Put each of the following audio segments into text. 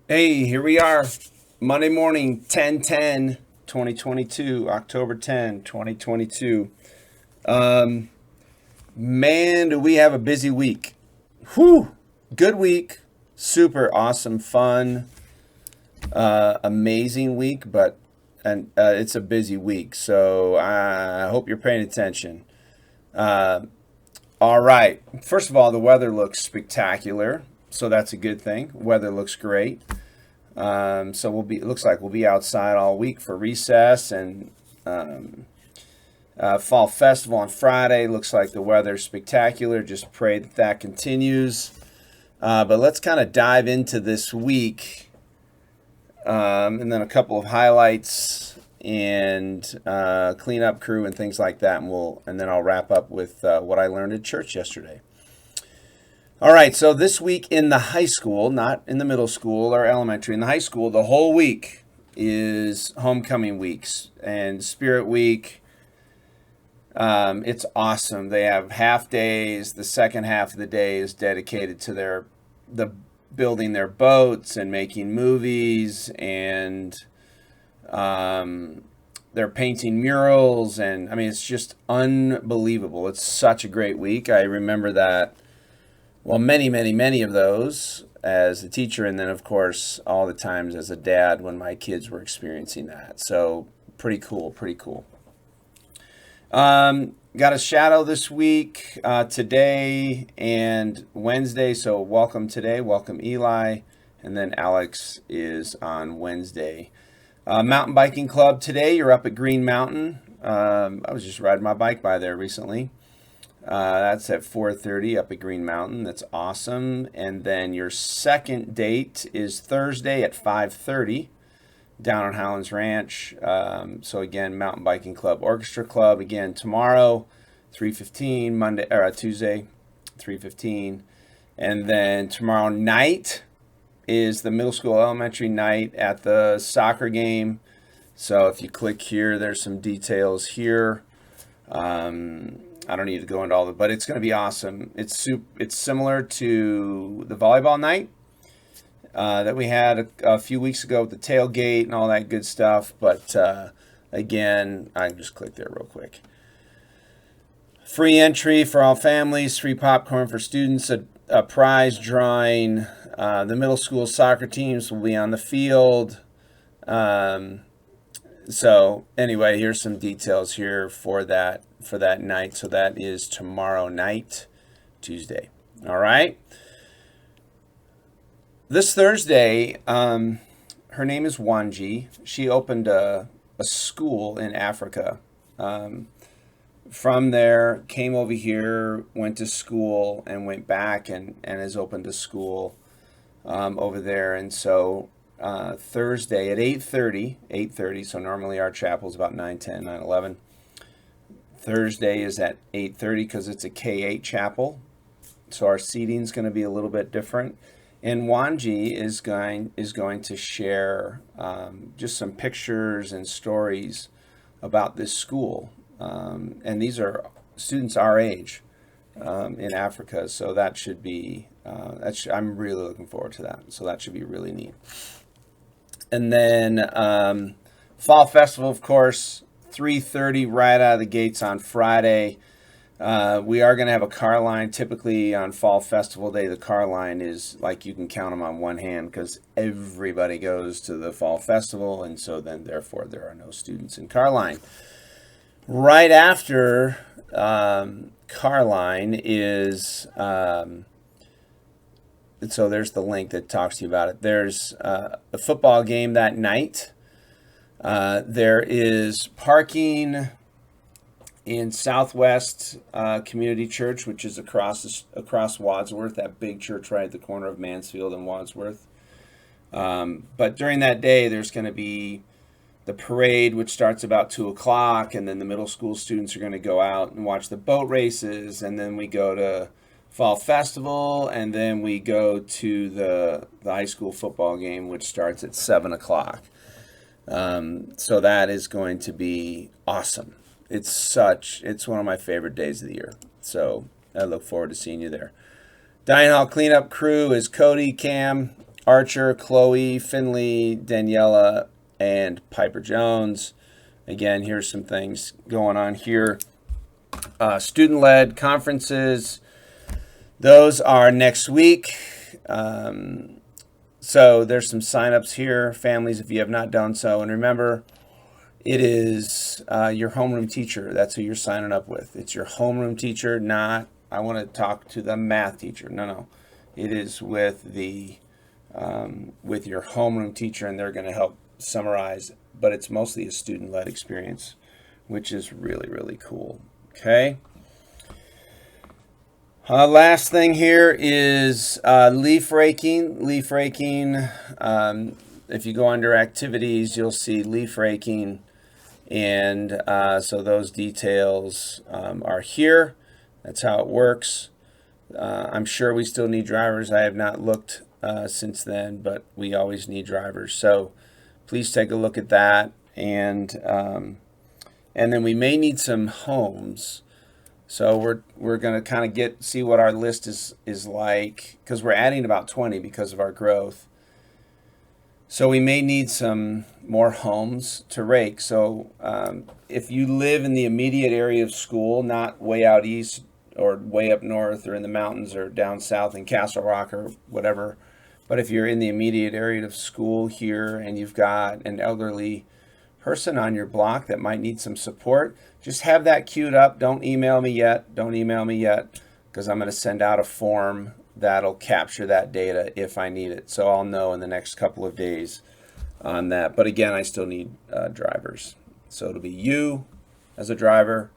Hey, here we are. Monday morning, 10/10, 2022, October 10, 2022. Um, Man, do we have a busy week. Whew! Good week. Super awesome, fun, amazing week, but and it's a busy week. So I hope you're paying attention. Uh, all right. First of all, the weather looks spectacular. So that's a good thing. Weather looks great. So we'll be. It looks like we'll be outside all week for recess and um, fall festival on Friday. Looks like the weather's spectacular. Just pray that that continues. But let's kind of dive into this week, and then a couple of highlights and cleanup crew and things like that, and then I'll wrap up with what I learned at church yesterday. All right, so this week in the high school, not in the middle school or elementary, in the high school, the whole week is homecoming weeks and Spirit Week. It's awesome. They have half days. The second half of the day is dedicated to the building their boats and making movies, and um, they're painting murals, and I mean it's just unbelievable. It's such a great week. I remember that, well, many of those as a teacher, and then of course all the times as a dad when my kids were experiencing that. So pretty cool, pretty cool. Got a shadow this week, today and Wednesday. So welcome today, welcome Eli, and then Alex is on Wednesday. Mountain biking club today. You're up at Green Mountain. I was just riding my bike by there recently. That's at 4:30 up at Green Mountain. That's awesome. And then your second date is Thursday at 5:30 down on Howlands Ranch. So again, Mountain Biking Club Orchestra Club again tomorrow, 3:15. Monday or Tuesday, 3:15, and then tomorrow night is the middle school elementary night at the soccer game. So if you click here, there's some details here. I don't need to go into all of it, but it's going to be awesome. It's similar to the volleyball night that we had a few weeks ago with the tailgate and all that good stuff. But again, I can just click there real quick. Free entry for all families, free popcorn for students, a prize drawing. The middle school soccer teams will be on the field. Um, so anyway, here's some details here for that night. So that is tomorrow night, Tuesday. All right. This Thursday, her name is Wanji. She opened a school in Africa. Um, from there, came over here, went to school, and went back and has opened a school over there. And so Thursday at 8:30. So normally our chapel is about 9:10, 9:11. Thursday is at 8:30 because it's a K-8 chapel. So our seating is going to be a little bit different. And Wanji is going to share just some pictures and stories about this school. And these are students our age in Africa, so that should be I'm really looking forward to that. So that should be really neat. And then Fall Festival, of course, 3:30 right out of the gates on Friday. We are going to have a car line. Typically on Fall Festival Day, the car line is like you can count them on one hand because everybody goes to the Fall Festival, and so then therefore there are no students in car line. Right after car line is so there's the link that talks to you about it. There's a football game that night. There is parking in Southwest Community Church, which is across Wadsworth, that big church right at the corner of Mansfield and Wadsworth. But during that day, there's going to be the parade, which starts about 2 o'clock, and then the middle school students are going to go out and watch the boat races, and then we go to Fall Festival, and then we go to the high school football game, which starts at 7 o'clock. So that is going to be awesome. It's one of my favorite days of the year. So I look forward to seeing you there. Dining Hall cleanup crew is Cody, Cam, Archer, Chloe, Finley, Daniela, and Piper Jones. Again, here's some things going on here. Student-led conferences, those are next week. So there's some signups here, families, if you have not done so. And remember, it is your homeroom teacher. That's who you're signing up with. It's your homeroom teacher, not I want to talk to the math teacher. No. It is with your homeroom teacher, and they're going to help summarize. But it's mostly a student-led experience, which is really, really cool. Okay. Last thing here is leaf raking. Leaf raking. If you go under activities, you'll see leaf raking. And so those details are here. That's how it works. I'm sure we still need drivers. I have not looked since then, but we always need drivers. So please take a look at that. And then we may need some homes. So we're going to kind of see what our list is like, because we're adding about 20 because of our growth. So we may need some more homes to rake. So if you live in the immediate area of school, not way out east or way up north or in the mountains or down south in Castle Rock or whatever, but if you're in the immediate area of school here and you've got an elderly person on your block that might need some support, just have that queued up. Don't email me yet, because I'm going to send out a form that'll capture that data if I need it. So I'll know in the next couple of days on that. But again, I still need drivers. So it'll be you as a driver,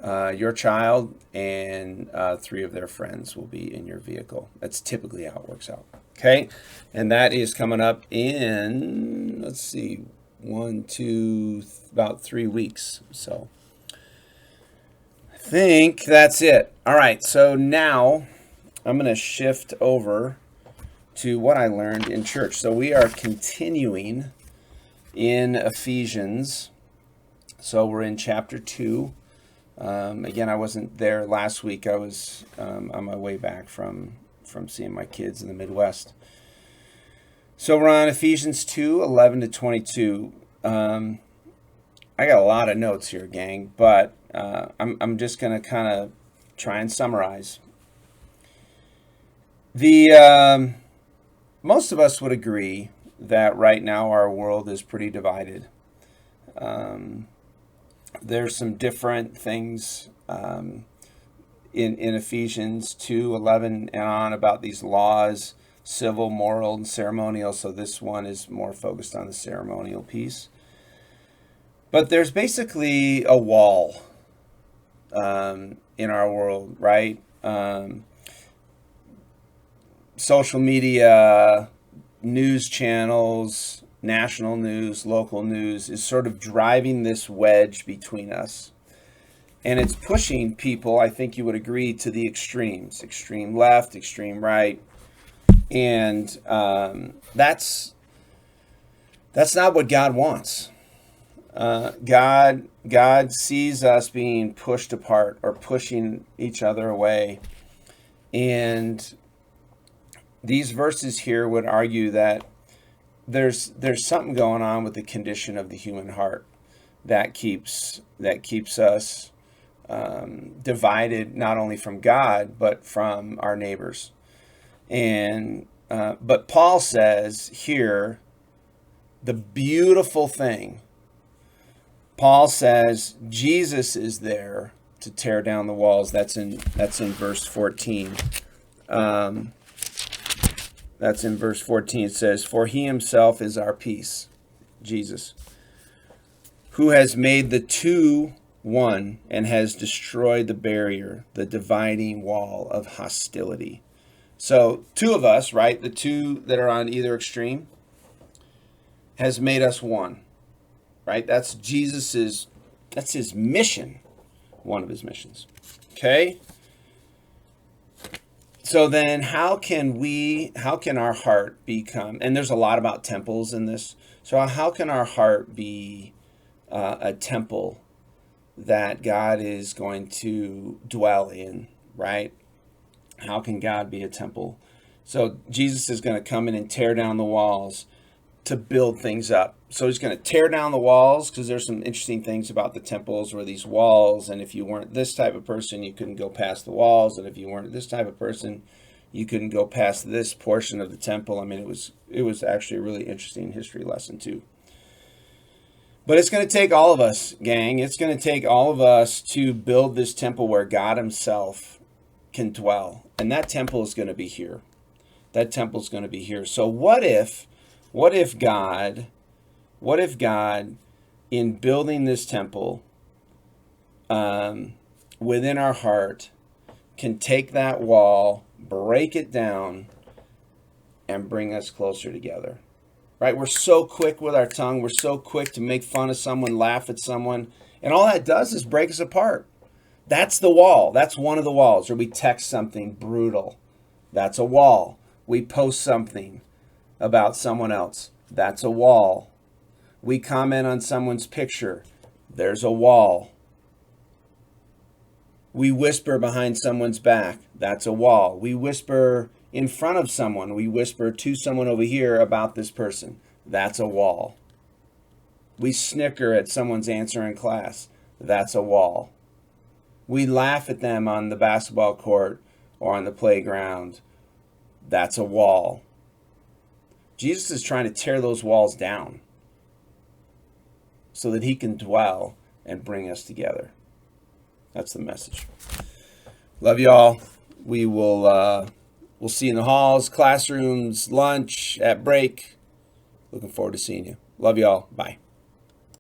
your child, and 3 of their friends will be in your vehicle. That's typically how it works out. Okay, and that is coming up in, let's see, about 3 weeks. So I think that's it. All right, so now I'm going to shift over to what I learned in church. So we are continuing in Ephesians. So we're in chapter 2. Again, I wasn't there last week. I was on my way back from seeing my kids in the Midwest. So we're on Ephesians 2, 11 to 22. I got a lot of notes here, gang, but I'm just going to kind of try and summarize. Most of us would agree that right now our world is pretty divided. There's some different things in Ephesians 2:11 and on about these laws, civil, moral, and ceremonial. So this one is more focused on the ceremonial piece. But there's basically a wall in our world, right? Social media, news channels, national news, local news is sort of driving this wedge between us. And it's pushing people, I think you would agree, to the extremes, extreme left, extreme right. And that's not what God wants. God sees us being pushed apart or pushing each other away. And these verses here would argue that there's something going on with the condition of the human heart that keeps us divided, not only from God but from our neighbors. And but Paul says here the beautiful thing. Paul says Jesus is there to tear down the walls. That's in verse 14. That's in verse 14. It says, "For he himself is our peace," Jesus, "who has made the two one and has destroyed the barrier, the dividing wall of hostility." So 2 of us, right, the 2 that are on either extreme, has made us one, right? That's his mission, one of his missions. Okay? So then how can our heart become, and there's a lot about temples in this, so how can our heart be a temple that God is going to dwell in, right? How can God be a temple So Jesus is going to come in and tear down the walls to build things up. So he's going to tear down the walls, because there's some interesting things about the temples where these walls, and if you weren't this type of person, you couldn't go past the walls, and if you weren't this type of person, you couldn't go past this portion of the temple. I mean, it was actually a really interesting history lesson too. But it's going to take all of us, gang. It's going to take all of us to build this temple where God himself can dwell. And that temple is going to be here. That temple is going to be here. So what if God, in building this temple within our heart, can take that wall, break it down, and bring us closer together? Right? We're so quick with our tongue. We're so quick to make fun of someone, laugh at someone. And all that does is break us apart. That's the wall. That's one of the walls. Or we text something brutal. That's a wall. We post something about someone else. That's a wall. We comment on someone's picture. There's a wall. We whisper behind someone's back. That's a wall. We whisper in front of someone. We whisper to someone over here about this person. That's a wall. We snicker at someone's answer in class. That's a wall. We laugh at them on the basketball court or on the playground. That's a wall. Jesus is trying to tear those walls down so that he can dwell and bring us together. That's the message. Love y'all. We'll see you in the halls, classrooms, lunch, at break. Looking forward to seeing you. Love y'all. Bye.